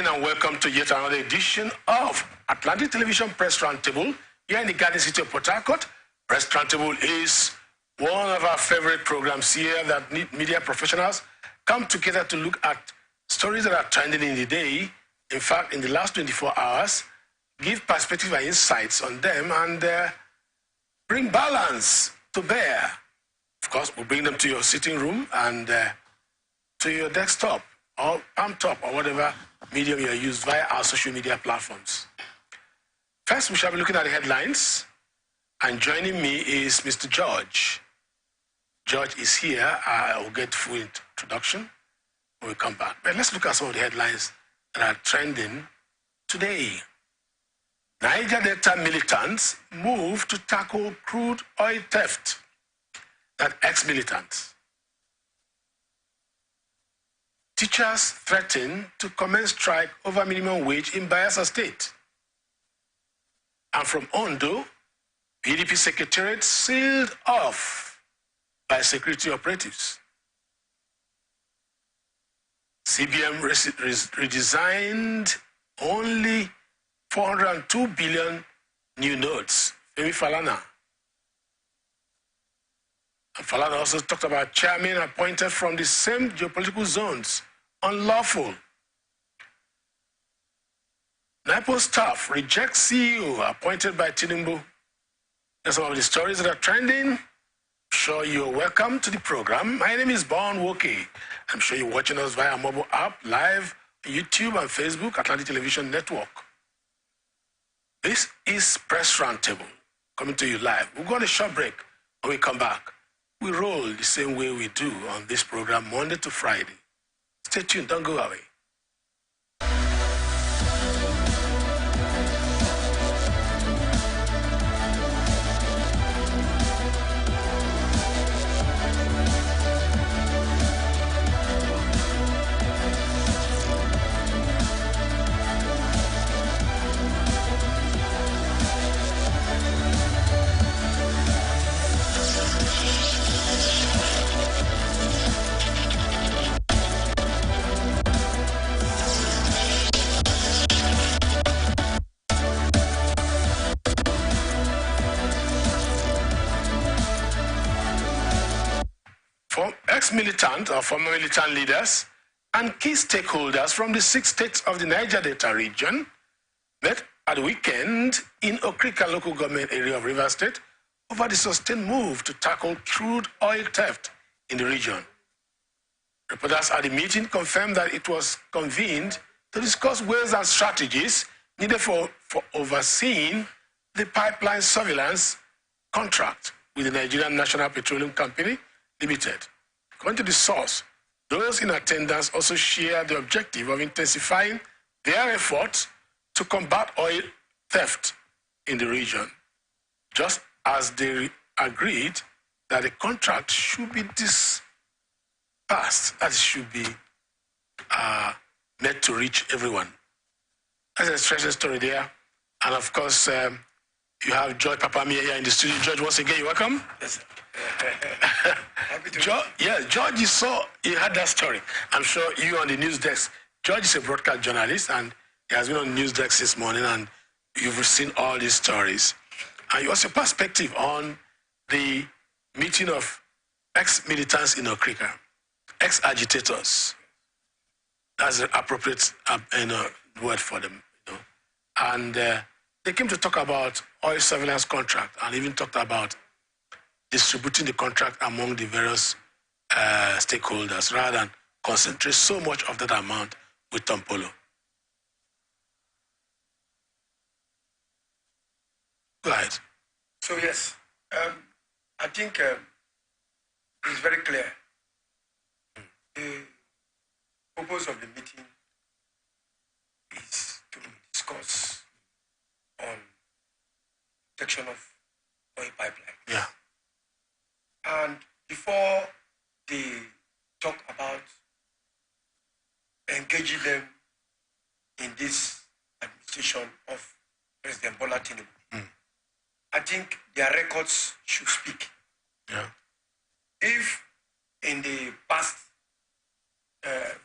evening and welcome to yet another edition of Atlantic Television Press Roundtable here in the Garden City of Port Harcourt. Press Roundtable is one of our favorite programs here that media professionals come together to look at stories that are trending in the day. In fact, in the last 24 hours, give perspective and insights on them and bring balance to bear. Of course, we'll bring them to your sitting room and to your desktop or palm top or whatever medium you use via our social media platforms. First, we shall be looking at the headlines. And joining me is Mr. George. George is here. I will get full introduction when we come back. But let's look at some of the headlines that are trending today. Niger Delta militants move to tackle crude oil theft. That ex-militants. Teachers threaten to commence strike over minimum wage in Bayelsa State. And from Ondo, PDP secretariat sealed off by security operatives. CBN redesigned only 402 billion new notes. Femi Falana. And Falana also talked about chairmen appointed from the same geopolitical zones. Unlawful. NIPO staff rejects CEO appointed by Tinubu. That's some of the stories that are trending. I'm sure you're welcome to the program. My name is Bon Woke. I'm sure you're watching us via mobile app, live, YouTube and Facebook, Atlantic Television Network. This is Press Roundtable, coming to you live. We'll go on a short break. When we come back, we roll the same way we do on this program, Monday to Friday. Stay tuned, don't go away. Ex-militant or former militant leaders and key stakeholders from the 6 states of the Niger Delta region met at the weekend in Okrika local government area of Rivers State over the sustained move to tackle crude oil theft in the region. Reporters at the meeting confirmed that it was convened to discuss ways and strategies needed for overseeing the pipeline surveillance contract with the Nigerian National Petroleum Company Limited. According to the source, those in attendance also share the objective of intensifying their efforts to combat oil theft in the region, just as they agreed that the contract should be dispersed, that it should be made to reach everyone. That's an interesting story there. And of course, you have George Papamia here in the studio. George, once again, you're welcome. Yes. George, you had that story. I'm sure you on the news desk. George is a broadcast journalist and he has been on the news desk this morning and you've seen all these stories. And what's your perspective on the meeting of ex-militants in Okrika, ex-agitators? That's the appropriate word for them. And they came to talk about oil surveillance contract and even talked about distributing the contract among the various stakeholders rather than concentrate so much of that amount with Tompolo. Go ahead. So yes, I think it's very clear. The purpose of the meeting is to discuss on protection of oil pipeline. Yeah. And before they talk about engaging them in this administration of President Bola Tinubu, I think their records should speak. Yeah. If in the past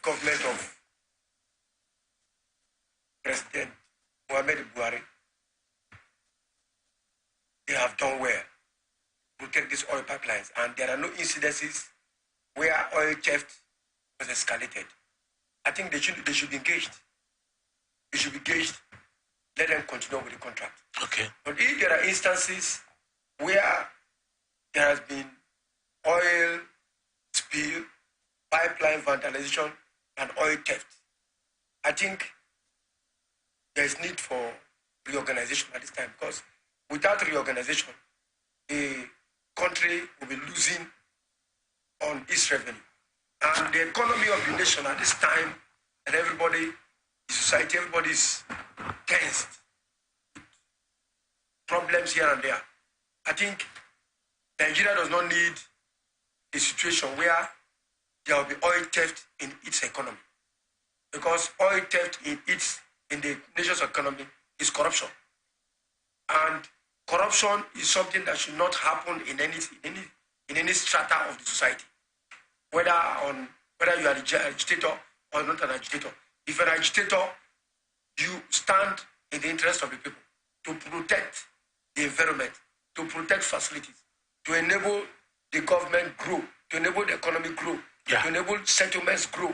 government of pipelines, and there are no incidences where oil theft was escalated. I think they should be engaged. They should be engaged. Let them continue with the contract. Okay. But if there are instances where there has been oil spill, pipeline vandalization, and oil theft, I think there is need for reorganization at this time, because without reorganization, the country will be losing on its revenue. And the economy of the nation at this time, and everybody, the society, everybody is tensed. Problems here and there. I think Nigeria does not need a situation where there will be oil theft in its economy. Because oil theft in the nation's economy is corruption. And corruption is something that should not happen in any strata of the society. Whether you are an agitator or not an agitator. If an agitator, you stand in the interest of the people to protect the environment, to protect facilities, to enable the government grow, to enable the economy grow, to enable settlements grow.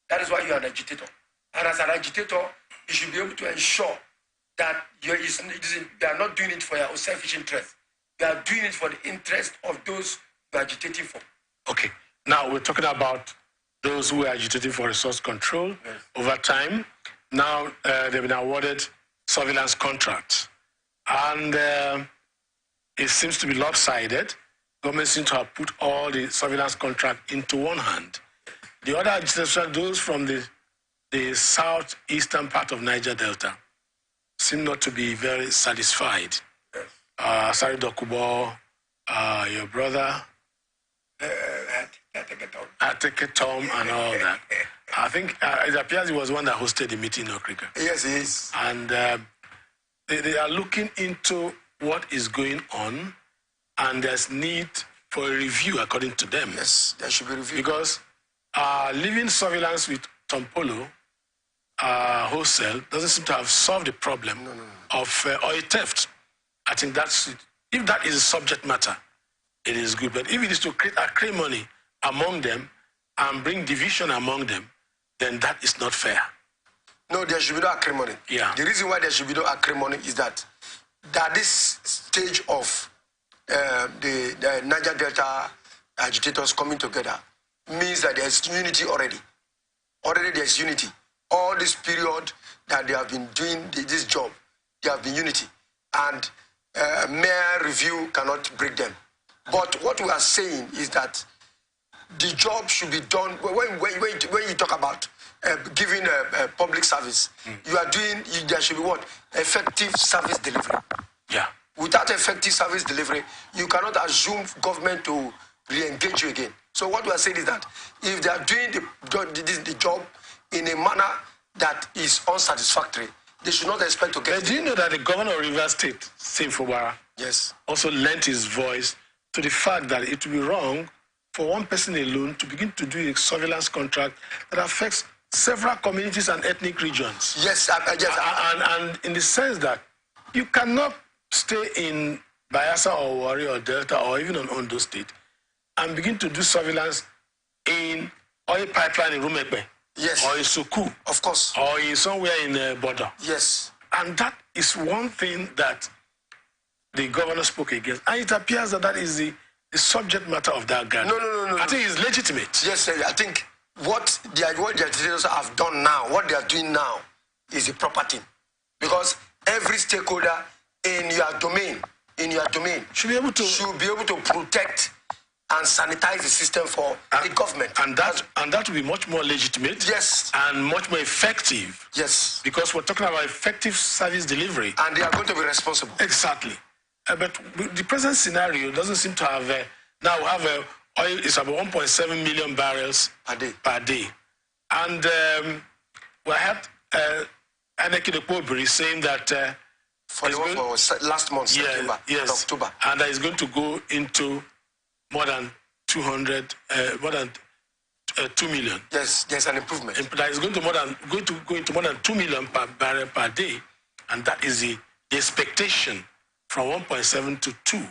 That is why you are an agitator. And as an agitator, you should be able to ensure that you are not doing it for your own selfish interest. You are doing it for the interest of those you are agitating for. Okay. Now we're talking about those who are agitating for resource control over time. Now they've been awarded surveillance contracts. And it seems to be lopsided. Government seems to have put all the surveillance contract into one hand. The other agitators, those from the southeastern part of Niger Delta, seem not to be very satisfied. Sari Dokubo, your brother, Ateke Tom, and all that. I think it appears he was one that hosted the meeting in Okrika. Yes, he is. And they are looking into what is going on, and there's need for a review, according to them. Yes, there should be a review. Because leaving surveillance with Tompolo wholesale doesn't seem to have solved the problem of oil theft. I think that's it. If that is a subject matter, it is good. But if it is to create acrimony among them and bring division among them, then that is not fair. No, there should be no acrimony. Yeah. The reason why there should be no acrimony is that this stage of the Niger Delta agitators coming together means that there's unity already. Already there's unity. All this period that they have been doing this job, there have been unity. And mere review cannot break them. But what we are saying is that the job should be done. When you talk about giving a public service, there should be what? Effective service delivery. Yeah. Without effective service delivery, you cannot assume government to re-engage you again. So what we are saying is that if they are doing the job in a manner that is unsatisfactory, they should not expect to get. But do you know that the governor of Rivers State, Simfobara, also lent his voice to the fact that it would be wrong for one person alone to begin to do a surveillance contract that affects several communities and ethnic regions? Yes, and in the sense that you cannot stay in Bayelsa or Warri or Delta or even on Ondo State and begin to do surveillance in oil pipeline in Rumekbe. Yes. Or in Soku. Of course. Or in somewhere in Bodo. Yes. And that is one thing that the governor spoke against. And it appears that that is the subject matter of that guy. No. I think it's legitimate. Yes, I think what the agitators have done now, what they are doing now, is the proper thing. Because every stakeholder in your domain should be able to protect and sanitize the system for the government. And that will be much more legitimate. Yes. And much more effective. Yes. Because we're talking about effective service delivery. And they are going to be responsible. Exactly. But the present scenario doesn't seem to have... now we have oil is about 1.7 million barrels per day. And we had Aneki Dekpobiri saying that... for last month, September and October. And that is going to go into more than 2 million. Yes, there's an improvement. And that is going to go into more than 2 million per barrel per day, and that is the expectation from 1.7 to 2.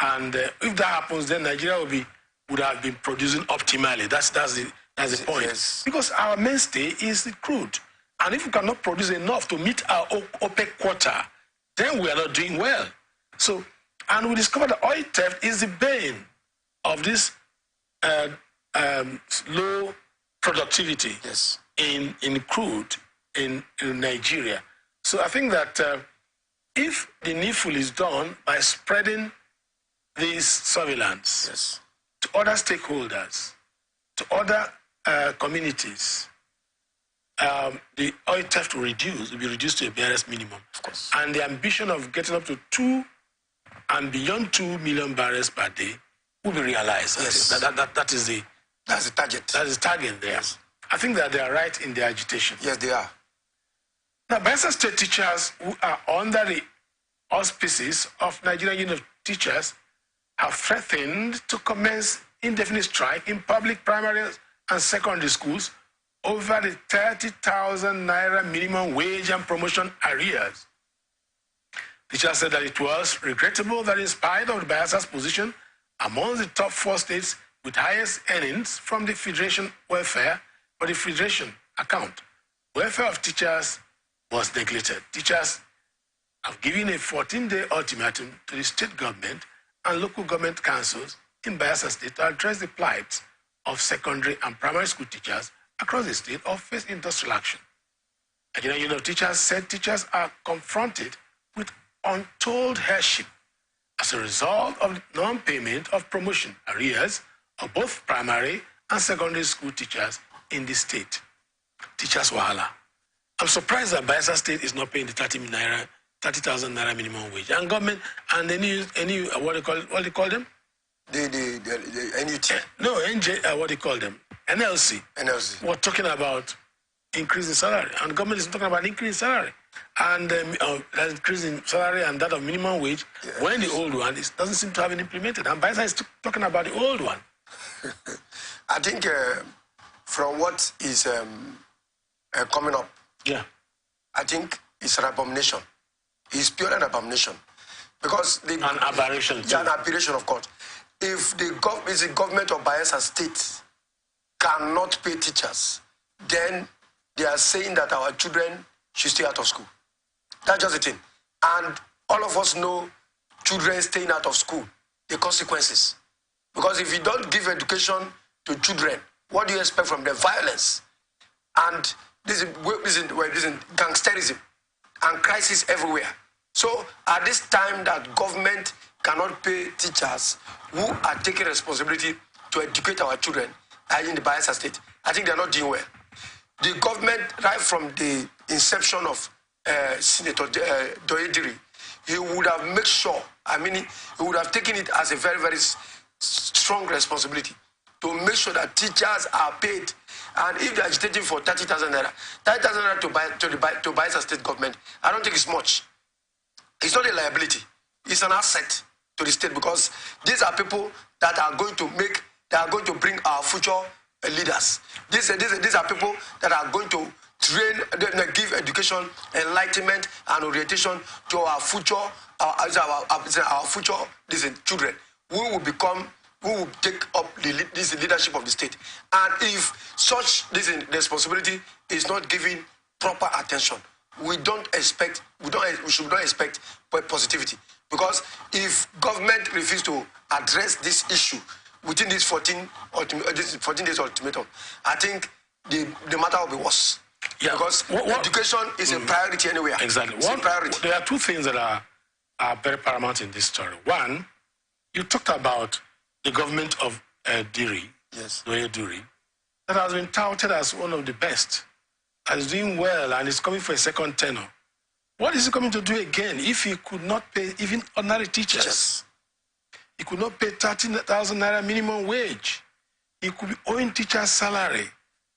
And if that happens, then Nigeria would have been producing optimally. That's the point. Yes. Because our mainstay is the crude. And if we cannot produce enough to meet our OPEC quota, then we are not doing well. So, and we discovered that oil theft is the bane of this low productivity in crude in Nigeria. So I think that if the needful is done by spreading this surveillance to other stakeholders, to other communities, the oil theft will be reduced to a barest minimum. Of course. And the ambition of getting up to 2 and beyond 2 million barrels per day will be realized. Yes. That's the target. That is the target there. Yes. I think that they are right in their agitation. Yes, they are. Now, Bayelsa State teachers who are under the auspices of Nigerian Union of Teachers have threatened to commence indefinite strike in public primary and secondary schools over the 30,000 naira minimum wage and promotion arrears. Teachers said that it was regrettable that in spite of the Bayelsa's position among the top 4 states with highest earnings from the Federation welfare or the Federation account, welfare of teachers was neglected. Teachers have given a 14-day ultimatum to the state government and local government councils in Bayelsa State to address the plight of secondary and primary school teachers across the state or face industrial action. Nigerian Union of Teachers said teachers are confronted with untold hardship as a result of non-payment of promotion arrears of both primary and secondary school teachers in the state. Teachers wahala. I'm surprised that Bayelsa State is not paying the 30,000 naira minimum wage. And government and any what do you call them? The NUT. No, NJ. What do you call them? NLC. NLC. We're talking about increasing salary, and government is talking about increasing salary, and increasing salary and that of minimum wage. Yes. When the old one doesn't seem to have been implemented, and Bayelsa is talking about the old one. I think from what is coming up, I think it's an abomination. It's pure an abomination. Because an aberration too. Yeah, an aberration, of course. If the government of Bayelsa State cannot pay teachers, then they are saying that our children should stay out of school. That's just the thing. And all of us know children staying out of school, the consequences. Because if you don't give education to children, what do you expect from them? Violence. And this is gangsterism and crisis everywhere. So at this time that government cannot pay teachers who are taking responsibility to educate our children in the Bayelsa State, I think they're not doing well. The government, right from the inception of Senator Doyediri, he would have made sure, he would have taken it as a very, very strong responsibility to make sure that teachers are paid. And if they're agitating for 30,000 naira, 30,000 naira to Bayelsa State government, I don't think it's much. It's not a liability. It's an asset to the state because these are people that are going to bring our future leaders. These are people that are going to train, give education, enlightenment, and orientation to our future, our future children who will take up this leadership of the state. And if such responsibility is not given proper attention, we should not expect positivity. Because if government refuses to address this issue within this 14 days ultimatum, I think the matter will be worse. Yeah. Because education is a priority anywhere. Exactly. It's a priority. There are two things that are very paramount in this story. One, you talked about the government of Diri, Diri, that has been touted as one of the best, and is doing well, and is coming for a second tenure. What is he coming to do again if he could not pay even ordinary teachers? He could not pay 30,000 naira minimum wage. He could be owing teachers' salary.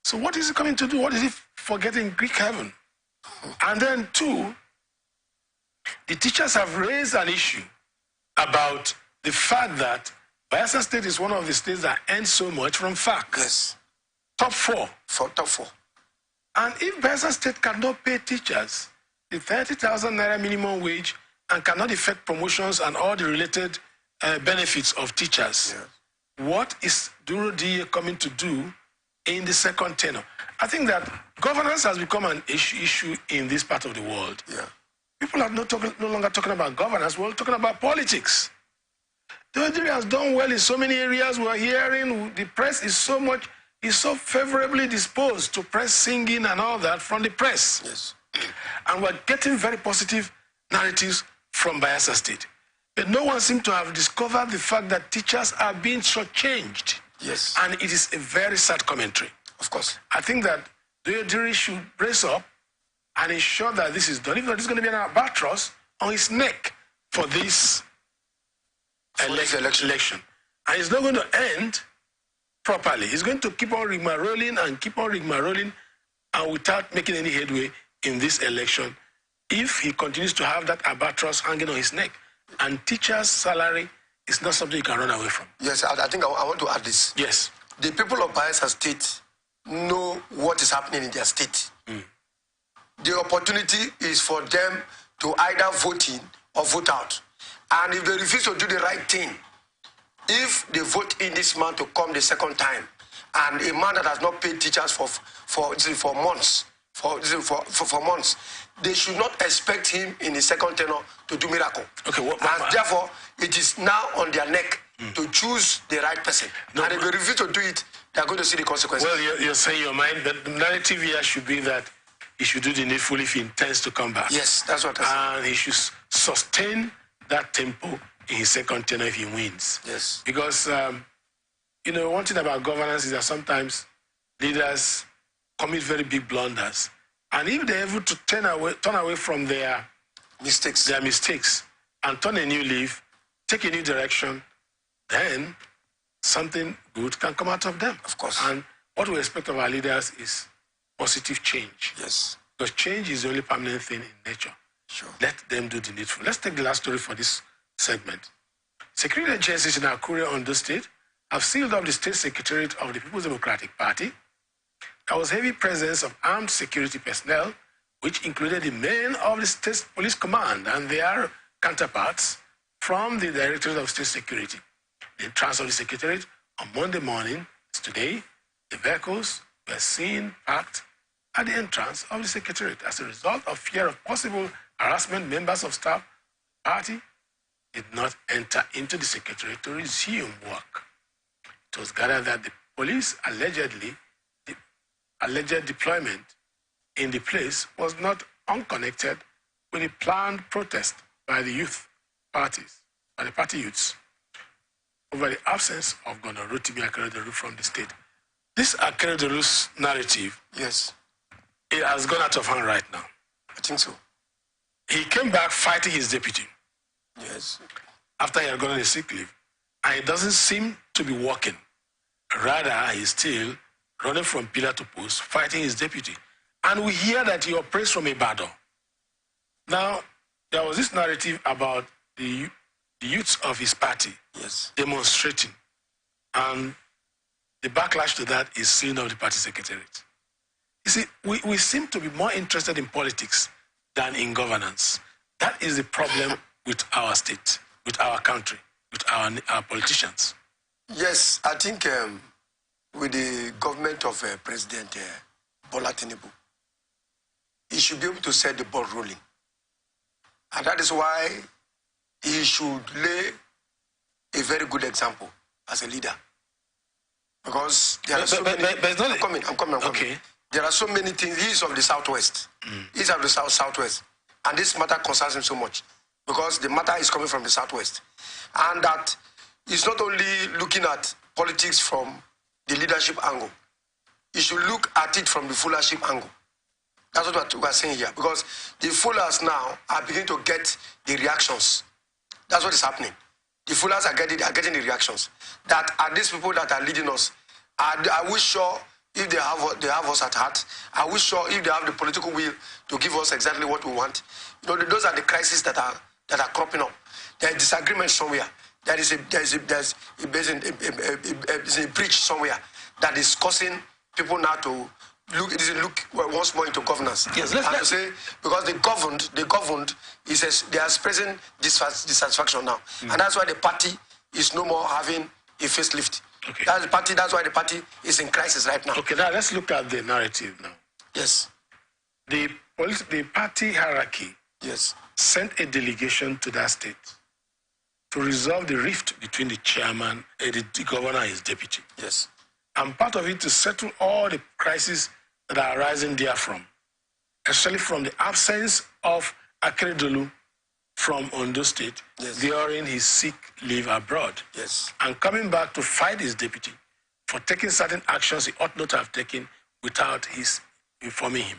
So what is he coming to do? What is he forgetting Greek heaven? And then two, the teachers have raised an issue about the fact that Bayelsa State is one of the states that earns so much from FAC. Yes. Top 4. Top 4. And if Bayelsa State cannot pay teachers the 30,000 naira minimum wage and cannot effect promotions and all the related benefits of teachers. Yeah. What is Duro DA coming to do in the second tenure? I think that governance has become an issue in this part of the world. Yeah. People are no longer talking about governance, we're talking about politics. Nigeria has done well in so many areas. We're hearing the press is so favorably disposed to press singing and all that from the press. Yes. And we're getting very positive narratives from Bayelsa State. But no one seems to have discovered the fact that teachers are being shortchanged. Yes. And it is a very sad commentary. Of course. I think that the jury should brace up and ensure that this is done. If not, there's going to be an albatross on his neck for this election. And it's not going to end properly. It's going to keep on rigmaroling and keep on rigmaroling and without making any headway in this election if he continues to have that albatross hanging on his neck. And teachers' salary is not something you can run away from. Yes, I think I want to add this. Yes. The people of Bayelsa State know what is happening in their state. The opportunity is for them to either vote in or vote out. And if they refuse to do the right thing, if they vote in this man to come the second time, and a man that has not paid teachers for months, for months, they should not expect him in the second tenure to do miracle. Okay, and therefore, it is now on their neck to choose the right person. No, and if they refuse to do it, they are going to see the consequences. Well, you're saying your mind, but the narrative here should be that he should do the needful if he intends to come back. Yes, that's what I said. And he should sustain that tempo in his second tenure if he wins. Yes. Because, one thing about governance is that sometimes leaders commit very big blunders. And if they're able to turn away from their mistakes and turn a new leaf, take a new direction, then something good can come out of them. Of course. And what we expect of our leaders is positive change. Yes. Because change is the only permanent thing in nature. Sure. Let them do the needful. Let's take the last story for this segment. Security agencies in Akure, Ondo State, have sealed up the state secretariat of the People's Democratic Party. There was heavy presence of armed security personnel, which included the men of the State Police Command and their counterparts from the Directorate of State Security. The entrance of the secretariat on Monday morning, today, the vehicles were seen parked at the entrance of the secretariat. As a result of fear of possible harassment, members of staff of the party did not enter into the secretariat to resume work. It was gathered that the police alleged deployment in the place was not unconnected with a planned protest by the party youths over the absence of Governor Rotimi Akeredolu from the state. This Akeredolu's narrative, yes, it has gone out of hand right now. I think so. He came back fighting his deputy. Yes. After he had gone on a sick leave. And it doesn't seem to be working. Rather, he's still running from pillar to post, fighting his deputy. And we hear that he operates from Ibadan. Now, there was this narrative about the youths of his party, yes, demonstrating. And the backlash to that is sealing of the party secretariat. You see, we seem to be more interested in politics than in governance. That is the problem with our state, with our country, with our politicians. Yes, I think with the government of President Bola Tinubu, he should be able to set the ball rolling. And that is why he should lay a very good example as a leader. Because there are so many... I'm coming. Okay. There are so many things. He is of the Southwest. He's of the Southwest. And this matter concerns him so much. Because the matter is coming from the Southwest. And that he's not only looking at politics from the leadership angle. He should look at it from the followership angle. That's what we are saying here. Because the followers now are beginning to get the reactions. That's what is happening. The followers are getting the reactions. That are these people that are leading us. Are we sure if they have us at heart? Are we sure if they have the political will to give us exactly what we want? You know, those are the crises that are cropping up. There is disagreement somewhere. There is a breach somewhere that is causing people now to look once more into governance. Yes, to say, because the governed they are expressing dissatisfaction now. And that's why the party is no more having a facelift. Okay. That's why the party is in crisis right now. Okay, now let's look at the narrative now. Yes. The party hierarchy sent a delegation to that state to resolve the rift between the chairman, the governor and his deputy. Yes. And part of it to settle all the crises that are arising therefrom, especially from the absence of Akeredolu from Ondo State during his sick leave abroad. Yes. And coming back to fight his deputy for taking certain actions he ought not to have taken without his informing him.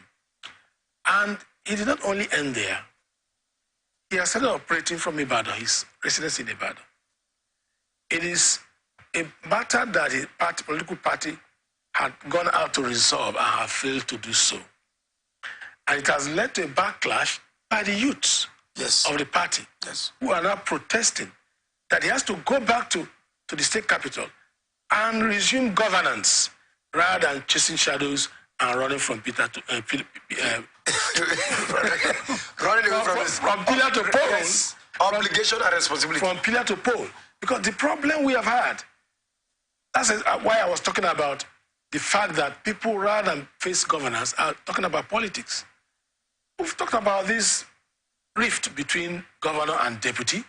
And he did not only end there. He has started operating from Ibadan, his residence in Ibadan. It is a matter that his political party had gone out to resolve and have failed to do so. And it has led to a backlash by the youths of the party who are now protesting that he has to go back to the state capital and resume governance rather than chasing shadows and running from pillar to pole. Obligation and responsibility. From pillar to pole. Because the problem we have had, that's why I was talking about the fact that people, rather than face governance, are talking about politics. We've talked about this rift between governor and deputy,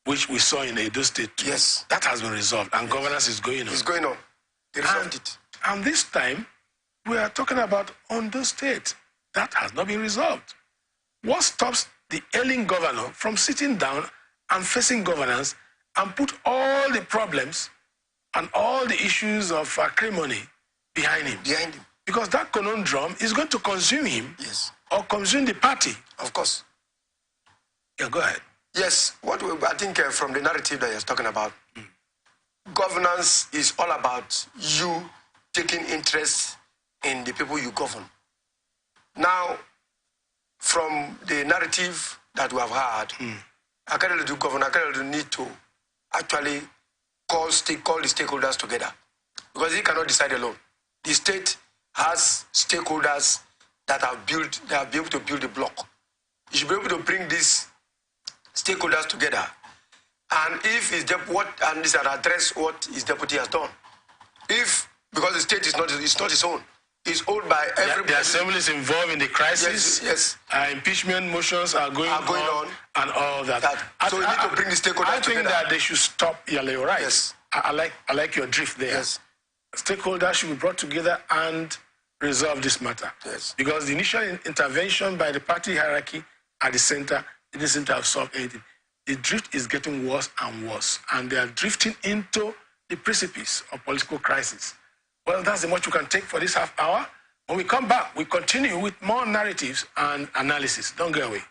which we saw in Edo State too. Yes. That has been resolved, and governance is going on. It's going on. They resolved it. And this time, we are talking about Ondo State. That has not been resolved. What stops the ailing governor from sitting down and facing governance and put all the problems and all the issues of acrimony behind him? Behind him. Because that conundrum is going to consume him or consume the party. Of course. Yeah, go ahead. Yes, I think from the narrative that you're talking about, governance is all about you taking interest in the people you govern. Now, from the narrative that we have had, Governor Akeredolu need to actually call the stakeholders together, because he cannot decide alone. The state has stakeholders that have been able to build a block. You should be able to bring these stakeholders together, and if his address what his deputy has done. Because the state is not his own. It's owned by everybody. The assembly is involved in the crisis. Yes. Impeachment motions are going on and all that. So you need to bring the stakeholders together. I think that they should stop. You're right. Yes. I like your drift there. Yes. Stakeholders should be brought together and resolve this matter. Yes. Because the initial intervention by the party hierarchy at the center didn't seem to have solved anything. The drift is getting worse and worse, and they are drifting into the precipice of political crisis. Well, that's the much we can take for this half hour. When we come back, we continue with more narratives and analysis. Don't go away.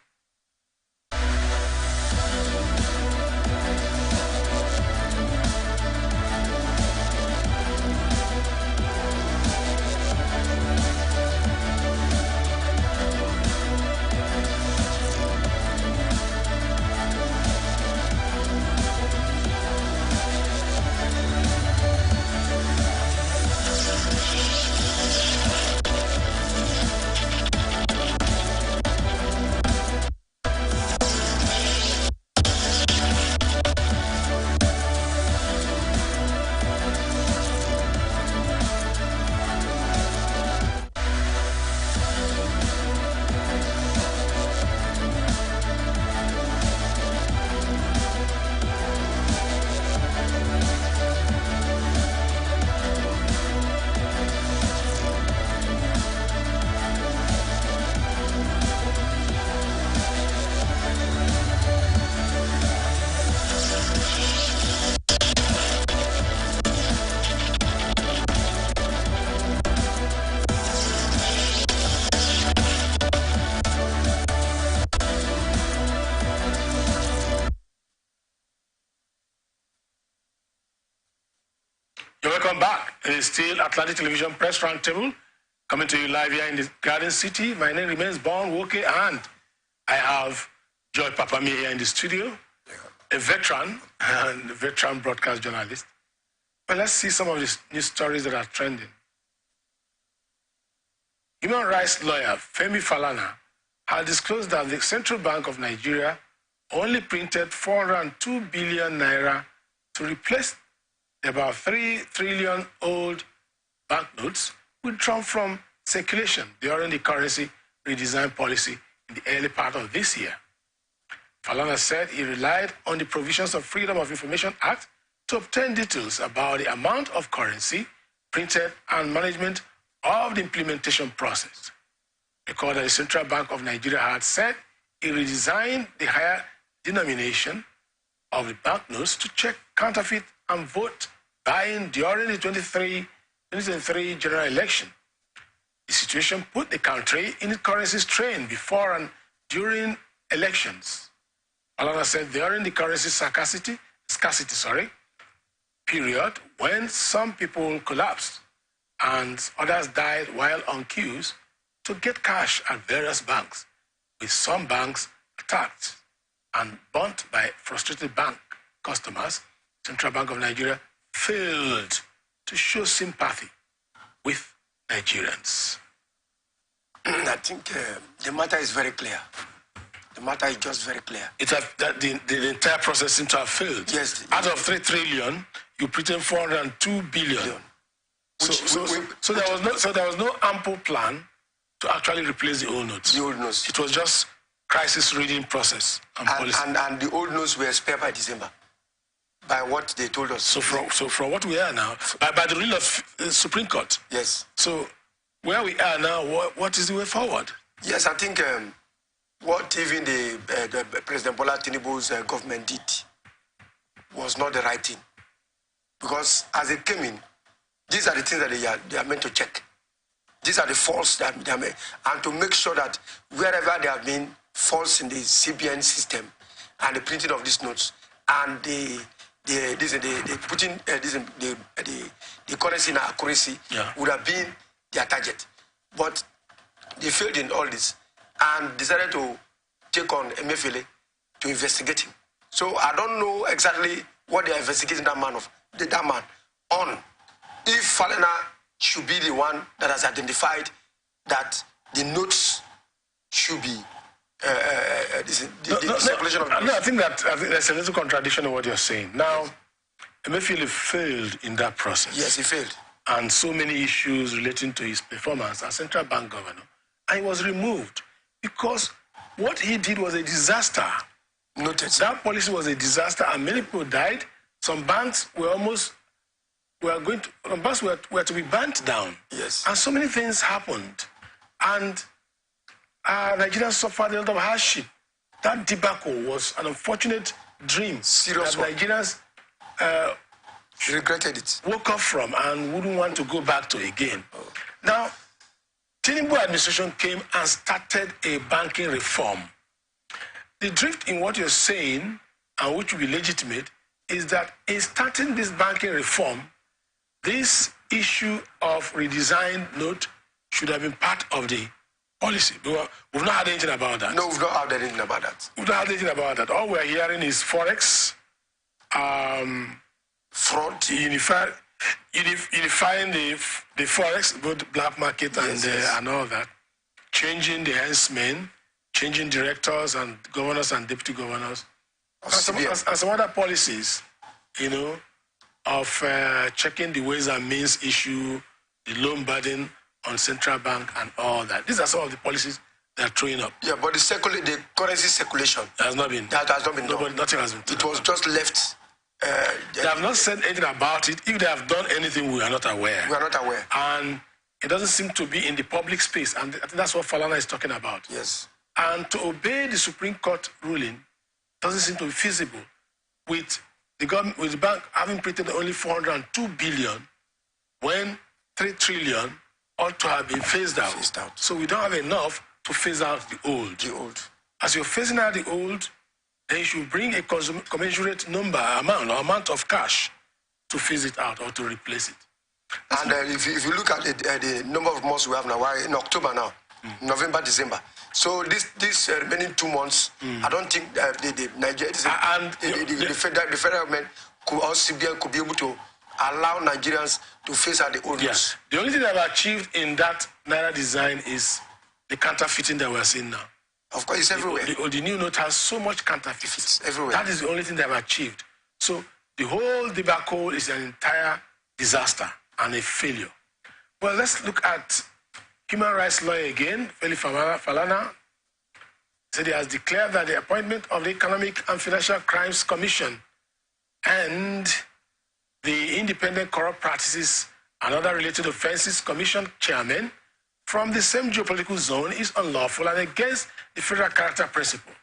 Welcome back. It is still Atlantic Television Press Roundtable, coming to you live here in the Garden City. My name remains Bon Woke, and I have Joy Papami here in the studio, a veteran and a veteran broadcast journalist. Well, let's see some of the news stories that are trending. Human rights lawyer Femi Falana has disclosed that the Central Bank of Nigeria only printed 402 billion naira to replace the about 3 trillion old banknotes withdrawn from circulation during the currency redesign policy in the early part of this year. Falana said he relied on the provisions of Freedom of Information Act to obtain details about the amount of currency printed and management of the implementation process. Recall that the Central Bank of Nigeria had said it redesigned the higher denomination of the banknotes to check counterfeit and vote buying during the 2023 general election. The situation put the country in its currency strain before and during elections. Falana said during the currency scarcity period, when some people collapsed and others died while on queues to get cash at various banks, with some banks attacked and burnt by frustrated bank customers, Central Bank of Nigeria failed to show sympathy with Nigerians. I think the matter is very clear. The matter is just very clear. The entire process seems to have failed. Yes. Out of 3 trillion, you pretend 402 billion. So there was no ample plan to actually replace the old notes. The old notes. It was just crisis reading process and policy. And the old notes were spared by December, by what they told us. So from what we are now, by the rule of the Supreme Court. Yes. So where we are now, what is the way forward? Yes, I think what even the President Bola Tinubu's government did was not the right thing. Because as it came in, these are the things that they are meant to check. These are the faults that they are made. And to make sure that wherever there have been faults in the CBN system and the printing of these notes and the putting the currency in accuracy would have been their target. But they failed in all this and decided to take on Emefiele to investigate him. So I don't know exactly what they are investigating that man on. If Falana should be the one that has identified that the notes should be the circulation of the notes. No, I think there's a little contradiction in what you're saying. Now, Emefiele failed in that process. Yes, he failed. And so many issues relating to his performance as central bank governor. And he was removed because what he did was a disaster. Noted. That policy was a disaster and many people died. Some banks were to be burnt down. Yes. And so many things happened. And Nigerians suffered a lot of hardship. That debacle was an unfortunate dream. Serious that Nigerians regretted it. Woke up from and wouldn't want to go back to again. Oh. Now, Tinubu administration came and started a banking reform. The drift in what you're saying, and which will be legitimate, is that in starting this banking reform, this issue of redesigned note should have been part of the policy. We've not had anything about that. No, we've not had anything about that. We've not had anything about that. All we're hearing is Forex, fraud, unifying the Forex, both black market and all that, changing the henchmen, changing directors and governors and deputy governors, and some other policies, of checking the ways and means issue, the loan burden on central bank and all that. These are some of the policies they are throwing up. Yeah, but the currency circulation has not been. That has not been done. Nothing has been done. It was just left. They have not said anything about it. If they have done anything, we are not aware. We are not aware. And it doesn't seem to be in the public space. And I think that's what Falana is talking about. Yes. And to obey the Supreme Court ruling doesn't seem to be feasible with the government, with the bank having printed only 402 billion when 3 trillion ought to have been phased out. So we don't have enough to phase out the old. As you're phasing out the old, then you should bring a commensurate amount of cash to phase it out or to replace it. And if you look at the number of months we have now, we're in October now, November, December. So this remaining 2 months, I don't think the federal government or CBN could be able to allow Nigerians to face out the old notes. The only thing they've achieved in that Naira design is the counterfeiting that we're seeing now. Of course, it's everywhere. The new note has so much counterfeit. It's everywhere. That is the only thing they've achieved. So the whole debacle is an entire disaster and a failure. Well, let's look at human rights lawyer again, Feli Falana. Said he has declared that the appointment of the Economic and Financial Crimes Commission and the Independent Corrupt Practices and Other Related Offences Commission chairman from the same geopolitical zone is unlawful and against the federal character principle.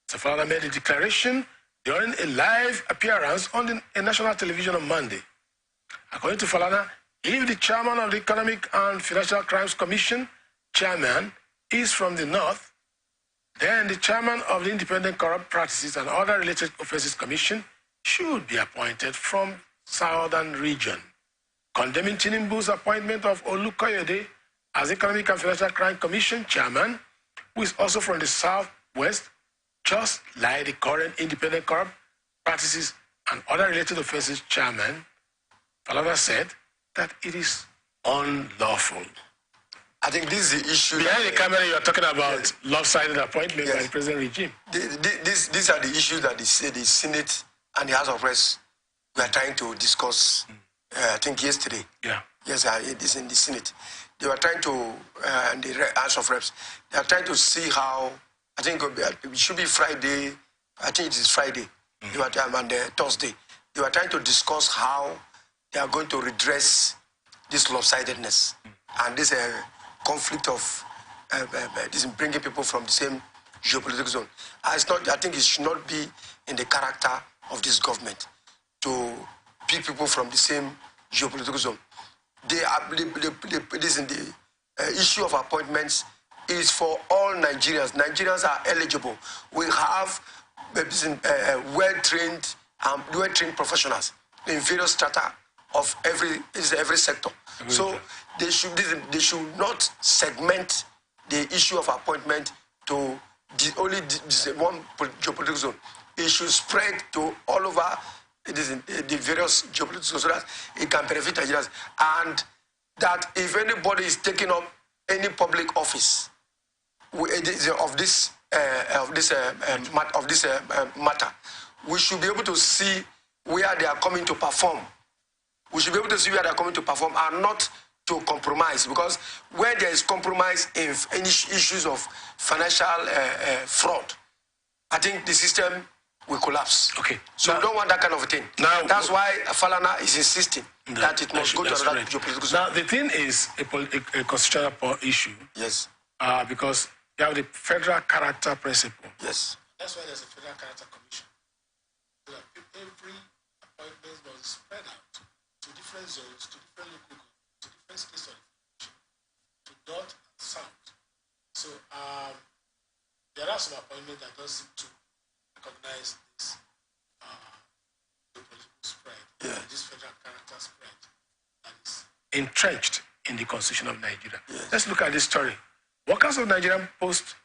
So Falana made a declaration during a live appearance on a national television on Monday. According to Falana, if the chairman of the Economic and Financial Crimes Commission chairman is from the north, then the chairman of the Independent Corrupt Practices and Other Related Offences Commission should be appointed from southern region. Condemning Tinubu's appointment of Olukoyede as Economic and Financial Crime Commission chairman, who is also from the southwest, just like the current Independent Corrupt Practices and Other Related Offences chairman, Falana said that it is unlawful. I think this is the issue. Behind the camera, you are talking about lopsided appointment by the present regime. These are the issues that the Senate and the House of Reps were trying to discuss, I think yesterday. Yeah. Yes, it is in the Senate. They were trying to, and the House of Reps, they are trying to see how, I think it should be Friday, I think it is Friday, they were, and Thursday. They were trying to discuss how they are going to redress this lopsidedness and this conflict of this bringing people from the same geopolitical zone. I think it should not be in the character of this government to pick people from the same geopolitical zone. This in the issue of appointments is for all Nigerians. Nigerians are eligible. We have well-trained professionals in various strata of every sector. So they should not segment the issue of appointment to only one geopolitical zone. It should spread to all over the various geopolitical zones so that it can benefit Nigerians. And that if anybody is taking up any public office of this matter, we should be able to see where they are coming to perform. We should be able to see where they are coming to perform and not to compromise, because where there is compromise in any issues of financial fraud, I think the system will collapse. Okay. So we don't want that kind of a thing. Now, that's why Falana is insisting that it must go to another geopolitical zone. Now, the thing is a constitutional issue. Yes. Because you have the federal character principle. Yes. That's why there's a federal character commission. So that every appointment was spread out to different zones, to different local governments, to different states of the federation, to north and south. So there are some appointments that don't seem to recognize this political spread, this federal character spread that is entrenched in the Constitution of Nigeria. Yes. Let's look at this story. Workers of Nigerian Postal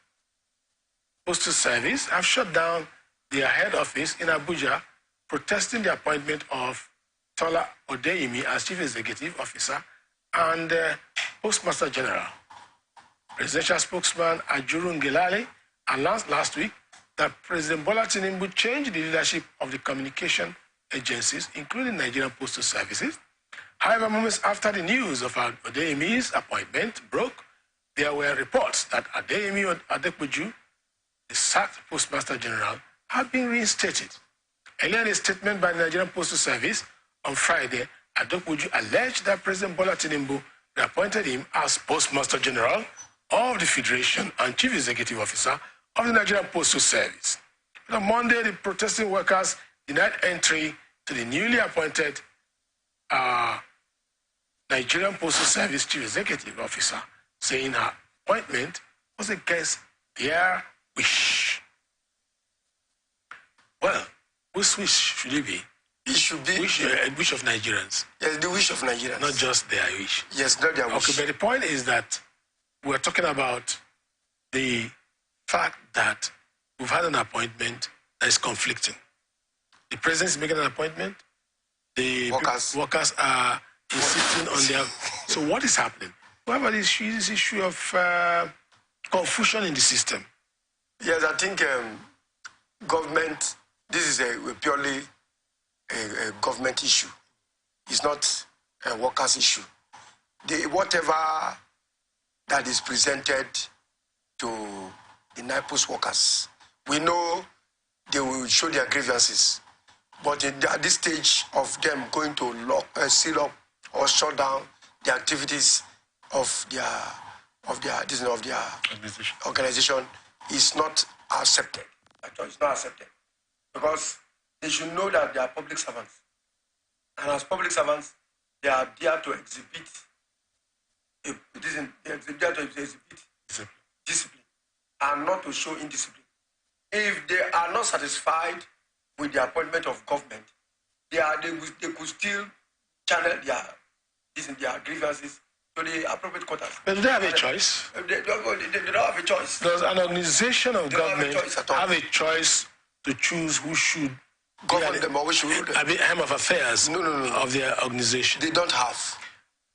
Service have shut down their head office in Abuja, protesting the appointment of Tola Odeyemi as Chief Executive Officer and Postmaster General. Presidential spokesman Ajuru Ngelale announced last week that President Bola Tinubu changed the leadership of the communication agencies, including Nigerian Postal Services. However, moments after the news of Odeyemi's appointment broke, there were reports that Adeyemi Adepoju, the sacked Postmaster General, had been reinstated. Earlier in a statement by the Nigerian Postal Service on Friday, Adepoju alleged that President Bola Tinubu reappointed him as Postmaster General of the Federation and Chief Executive Officer of the Nigerian Postal Service. On Monday, the protesting workers denied entry to the newly appointed Nigerian Postal Service Chief Executive Officer, saying her appointment was against their wish. Well, whose wish should it be? It should be wish of Nigerians. Yes, the wish of Nigerians. Not just their wish. Yes, not their wish. Okay, but the point is that we're talking about the fact that we've had an appointment that is conflicting. The president is making an appointment. The workers are insisting on their... So what is happening? However, this issue of confusion in the system. Yes, I think government, this is a purely a government issue. It's not a workers' issue. Whatever that is presented to the NIPOS workers, we know they will show their grievances. But at this stage of them going to seal up or shut down the activities of their organization is not accepted. It's not accepted because they should know that they are public servants, and as public servants, they are there to exhibit. Discipline and not to show indiscipline. If they are not satisfied with the appointment of government, they could still channel their grievances to the appropriate quarters. But do they have a choice? They don't have a choice. Does an organization of government have a choice to choose who should govern them or who should be hem of affairs no. of their organization? They don't have.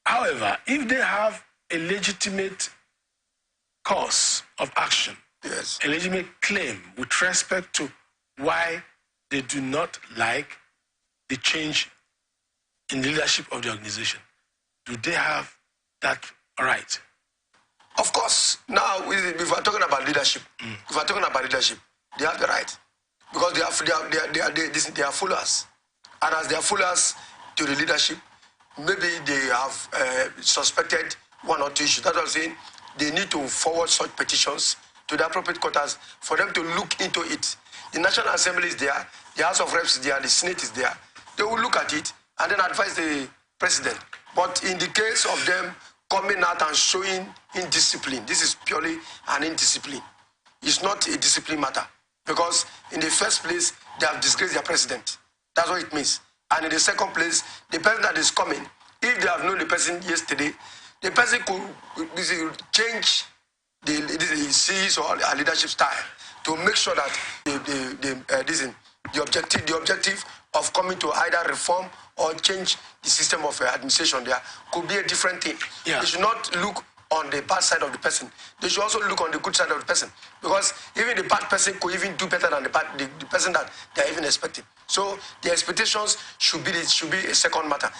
However, if they have a legitimate cause of action, yes, a legitimate claim with respect to why they do not like the change in the leadership of the organization, do they have that right? Of course. Now, if we're talking about leadership, they have the right because they are followers, and as they are followers to the leadership, maybe they have suspected one or two issues. That's what I'm saying. They need to forward such petitions to the appropriate quarters for them to look into it. The National Assembly is there, the House of Reps is there, the Senate is there. They will look at it and then advise the president. But in the case of them coming out and showing indiscipline, this is purely an indiscipline. It's not a discipline matter because in the first place, they have disgraced their president. That's what it means. And in the second place, the person that is coming, if they have known the person yesterday, the person could change his or her leadership style to make sure that the objective of coming to either reform or change the system of administration there could be a different thing. Yeah. They should not look on the bad side of the person. They should also look on the good side of the person because even the bad person could even do better than the person that they are even expecting. So the expectations should be a second matter.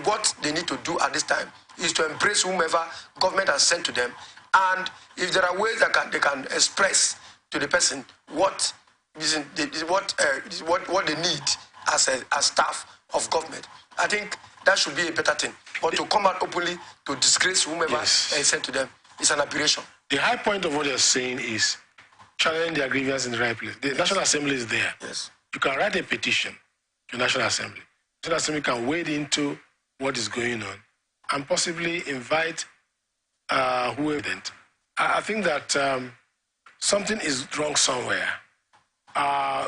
What they need to do at this time is to embrace whomever government has sent to them, and if there are ways that they can express to the person what they need as staff of government, I think that should be a better thing. But to come out openly to disgrace whomever is sent to them is an aberration. The high point of what you're saying is channeling their grievance in the right place. The National Assembly is there. Yes. You can write a petition to the National Assembly. The National Assembly can wade into what is going on and possibly invite whoever. I think that something is wrong somewhere.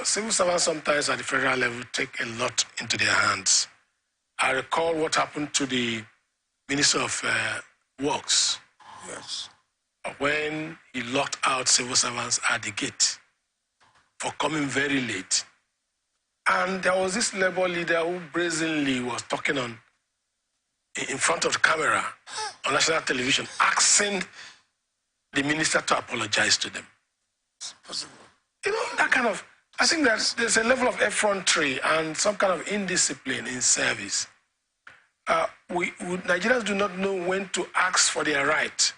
Civil servants sometimes at the federal level take a lot into their hands. I recall what happened to the Minister of Works. Yes. When he locked out civil servants at the gate for coming very late. And there was this Labour leader who brazenly was talking in front of the camera on national television, asking the minister to apologize to them. It's possible. You know, that kind of, I think that there's a level of effrontery and some kind of indiscipline in service. Nigerians do not know when to ask for their right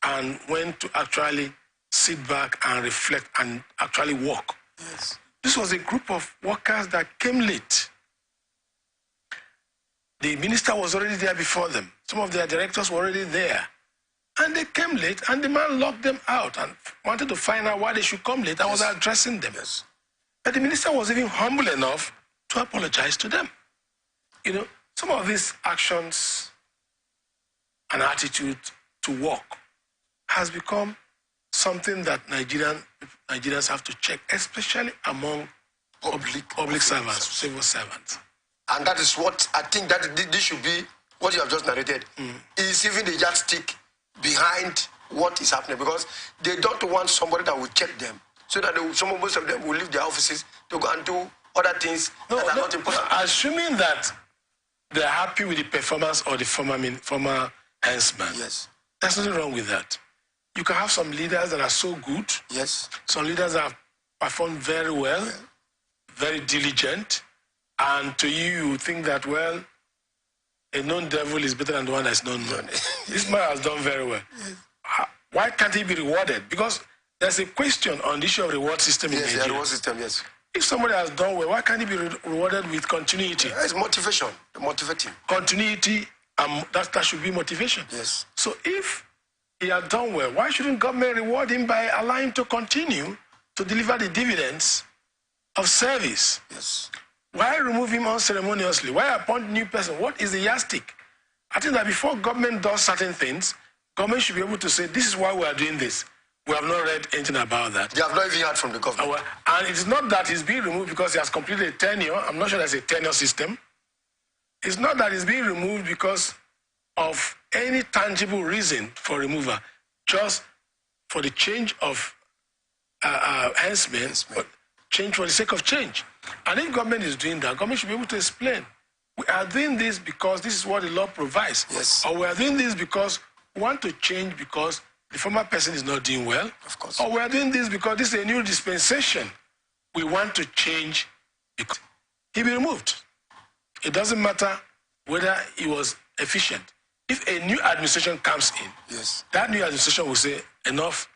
and when to actually sit back and reflect and actually work. Yes. This was a group of workers that came late. The minister was already there before them. Some of their directors were already there. And they came late, and the man locked them out and wanted to find out why they should come late and was addressing them. Yes. But the minister was even humble enough to apologize to them. You know, some of these actions and attitude to work has become something that Nigerians have to check, especially among public servants, civil servants. And that is what I think that this should be what you have just narrated. Is even the yardstick behind what is happening, because they don't want somebody that will check them, so that most of them will leave their offices to go and do other things that are not important. Assuming that they're happy with the performance of the former henchman. Yes. There's nothing wrong with that. You can have some leaders that are so good. Yes. Some leaders that have performed very well, very diligent, And to you, you think that, well, a known devil is better than the one that's known man. This man has done very well. Why can't he be rewarded? Because there's a question on the issue of reward system in Nigeria. Yes, the reward system, yes. If somebody has done well, why can't he be rewarded with continuity? It's motivation, motivating. Continuity, that should be motivation. Yes. So if he has done well, why shouldn't government reward him by allowing him to continue to deliver the dividends of service? Yes. Why remove him unceremoniously? Why appoint a new person? What is the yardstick? I think that before government does certain things, government should be able to say, this is why we are doing this. We have not read anything about that. They have not even heard from the government. And it's not that he's being removed because he has completed a tenure. I'm not sure there's a tenure system. It's not that he's being removed because of any tangible reason for removal, just for the change of enhancement, but change for the sake of change. And if government is doing that, government should be able to explain. We are doing this because this is what the law provides. Yes. Or we are doing this because we want to change because the former person is not doing well. Of course. Or we are doing this because this is a new dispensation. We want to change because he be removed. It doesn't matter whether he was efficient. If a new administration comes in, yes, that new administration will say, enough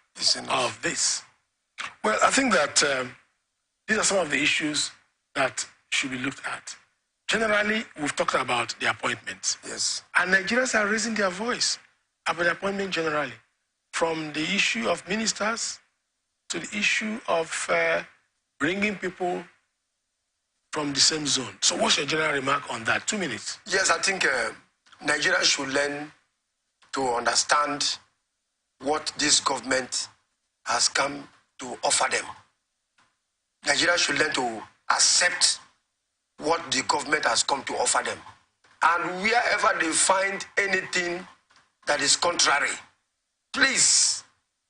of this. Well, I think that these are some of the issues that should be looked at. Generally, we've talked about the appointments. Yes. And Nigerians are raising their voice about the appointment generally. From the issue of ministers to the issue of bringing people from the same zone. So what's your general remark on that? 2 minutes. Yes, I think Nigeria should learn to understand what this government has come to offer them. Nigeria should learn to accept what the government has come to offer them. And wherever they find anything that is contrary, please,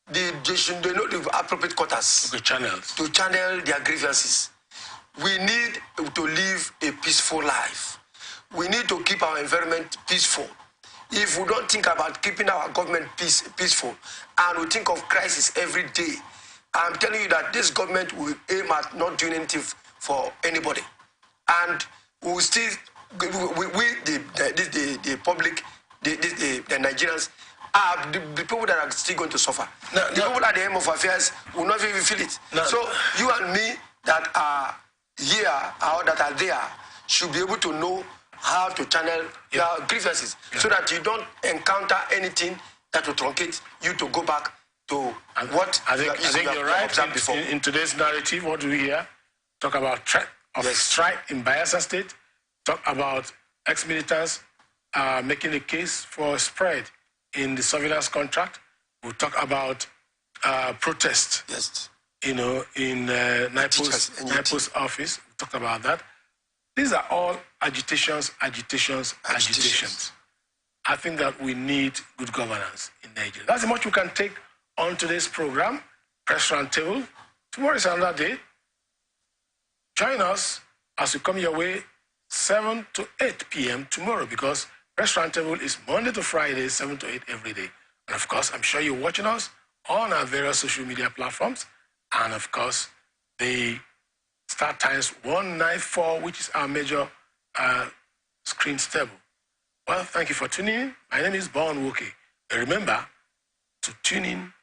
they know the appropriate quarters the channels to channel their grievances. We need to live a peaceful life. We need to keep our environment peaceful. If we don't think about keeping our government peaceful and we think of crisis every day, I'm telling you that this government will aim at not doing anything for anybody. And we will still, the public, the Nigerians, are the people that are still going to suffer. The people at the end of affairs will not even feel it. So you and me that are here or that are there should be able to know how to channel their grievances so that you don't encounter anything that will truncate you to go back to what I think you're right. In today's narrative, what do we hear? Talk about threat of strike in Bayelsa State. Talk about ex-militants making a case for spread in the surveillance contract. We'll talk about protest. Yes. In NIPO's office. We talked about that. These are all agitations. I think that we need good governance in Nigeria. That's how much we can take on today's program, Press Roundtable. Tomorrow is another day. Join us as we come your way 7 to 8 p.m. tomorrow, because Press Roundtable is Monday to Friday, 7 to 8 every day. And of course, I'm sure you're watching us on our various social media platforms. And of course, the StarTimes 194, which is our major screen stable. Well, thank you for tuning in. My name is Bon Woke. Remember to tune in